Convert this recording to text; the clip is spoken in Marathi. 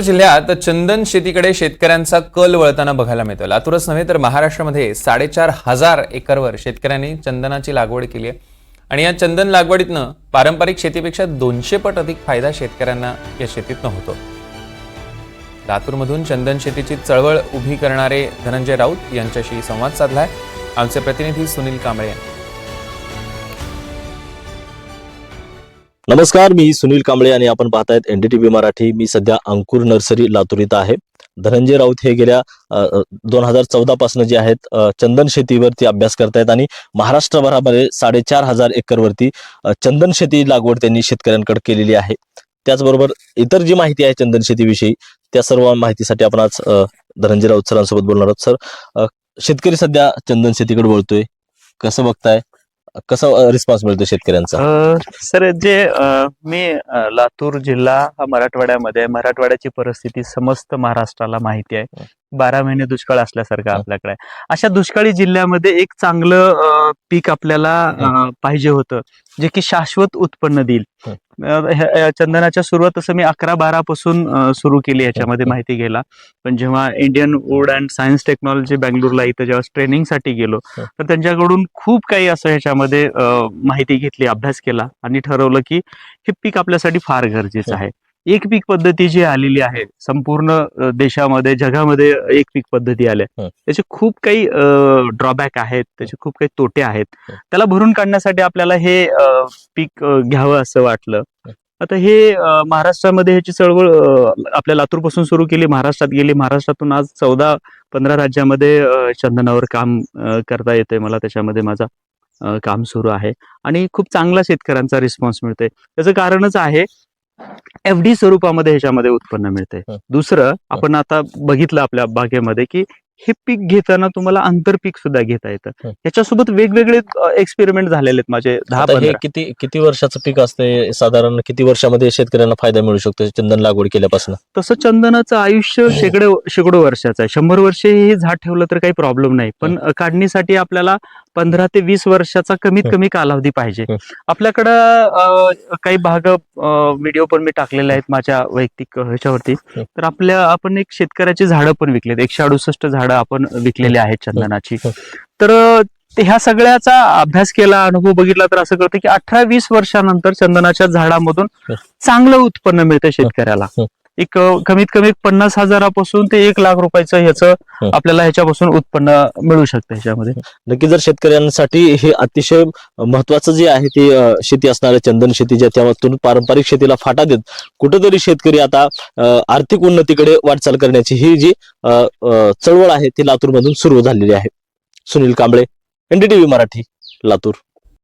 जिल्ह्यात चंदन शेतीकडे शेतकऱ्यांचा कल वळताना बघायला मिळतो। लातूरच नव्हे तर महाराष्ट्रामध्ये 4,500 एकरवर शेतकऱ्यांनी चंदनाची लागवड केली आहे आणि या चंदन लागवडीतनं पारंपरिक शेतीपेक्षा 200 पट अधिक फायदा शेतकऱ्यांना या शेतीतनं होतो। लातूरमधून चंदन शेतीची चळवळ उभी करणारे धनंजय राऊत यांच्याशी संवाद साधलाय आमचे प्रतिनिधी सुनील कांबळे यांनी। नमस्कार, मी सुनील कांबळे आणि आपण पाहतायत एनडीटीव्ही मराठी। मी सध्या अंकुर नर्सरी लातूर इथं आहे। धनंजय राऊत हे गेल्या 2014 पासून जे आहेत चंदन शेतीवरती अभ्यास करतायत आणि महाराष्ट्रभरामध्ये 4,500 एकरवरती चंदन शेती लागवड त्यांनी शेतकऱ्यांकडे केलेली आहे। त्याचबरोबर इतर जी माहिती आहे चंदन शेतीविषयी त्या सर्व माहितीसाठी आपण आज धनंजय राऊत सरांसोबत बोलणार आहोत। सर, शेतकरी सध्या चंदन शेतीकडे वळतोय, कसं बघताय, कसा रिस्पॉन्स मिळतो शेतकऱ्यांचा? सर, जे मी लातूर जिल्हा हा मराठवाड्यामध्ये, मराठवाड्याची परिस्थिती समस्त महाराष्ट्राला माहिती आहे। 12 महिने दुष्काळ असल्यासारखं आपल्याकडे, अशा दुष्काळी जिल्ह्यामध्ये एक चांगलं पीक आपल्याला पाहिजे होतं जे की शाश्वत उत्पन्न देईल। चंदनाच्या सुरुवात असं मी 11-12 पासून सुरू केली ह्याच्यामध्ये माहिती घ्यायला। पण जेव्हा Indian wood and science technology बँगलोरला इथं जेव्हा ट्रेनिंगसाठी गेलो तर त्यांच्याकडून खूप काही असं ह्याच्यामध्ये माहिती घेतली, अभ्यास केला आणि ठरवलं की हे पीक आपल्यासाठी फार गरजेचं आहे। एक पीक पद्धती जी आलेली आहे संपूर्ण देशामध्ये, जगामध्ये एक पीक पद्धती आल्या, त्याचे खूप काही ड्रॉबॅक आहेत, त्याचे खूप काही तोटे आहेत। त्याला भरून काढण्यासाठी आपल्याला हे पीक घ्यावं असं वाटलं। आता हे महाराष्ट्रामध्ये ह्याची चळवळ आपल्या लातूर पासून सुरू केली, महाराष्ट्रात गेली, महाराष्ट्रातून आज 14-15 राज्यामध्ये चंदनावर काम करता येते मला। त्याच्यामध्ये माझा काम सुरू आहे आणि खूप चांगला शेतकऱ्यांचा रिस्पॉन्स मिळतोय। त्याचं कारणच आहे एफडी स्वरूपामध्ये ह्याच्यामध्ये उत्पन्न मिळते। दुसरं, आपण आता बघितलं आपल्या बागेमध्ये की हे पीक घेताना तुम्हाला आंतरपीक सुद्धा घेता येतं। याच्यासोबत वेगवेगळे एक्सपेरिमेंट झालेले आहेत माझे 10-15। किती वर्षाचं पीक असते साधारण? किती वर्षामध्ये शेतकऱ्यांना फायदा मिळू शकतो चंदन लागवड केल्यापासून? तसं चंदनाचं आयुष्य शेकडो वर्षाचं आहे। 100 वर्षे हे झाड ठेवलं तर काही प्रॉब्लेम नाही, पण काढणीसाठी आपल्याला 15 ते 20 वर्षाचा कमीत कमी कालावधी पाहिजे। आपल्याकडं काही भाग व्हिडिओ पण मी टाकलेले आहेत माझ्या वैयक्तिक ह्याच्यावरती। तर आपण एक शेतकऱ्याची झाडं पण विकलेत, 168 झाडं आपण विकलेली आहेत चंदनाची। तर ह्या सगळ्याचा अभ्यास केला, अनुभव बघितला तर असं कळतं की 18-20 वर्षानंतर चंदनाच्या झाडामधून चांगलं उत्पन्न मिळतं शेतकऱ्याला। एक कमीत कमी 50,000 पासून ते 1 लाख रुपयाचं ह्याचं आपल्याला ह्याच्यापासून उत्पन्न मिळू शकतं ह्याच्यामध्ये। नक्की जर शेतकऱ्यांसाठी हे अतिशय महत्वाचं जे आहे ते शेती असणारे चंदन शेती, ज्यातून पारंपरिक शेतीला फाटा देत कुठेतरी शेतकरी आता आर्थिक उन्नतीकडे वाटचाल करण्याची ही जी चळवळ आहे ती लातूर मधून सुरू झालेली आहे। सुनील कांबळे, एनडीटीव्ही मराठी, लातूर।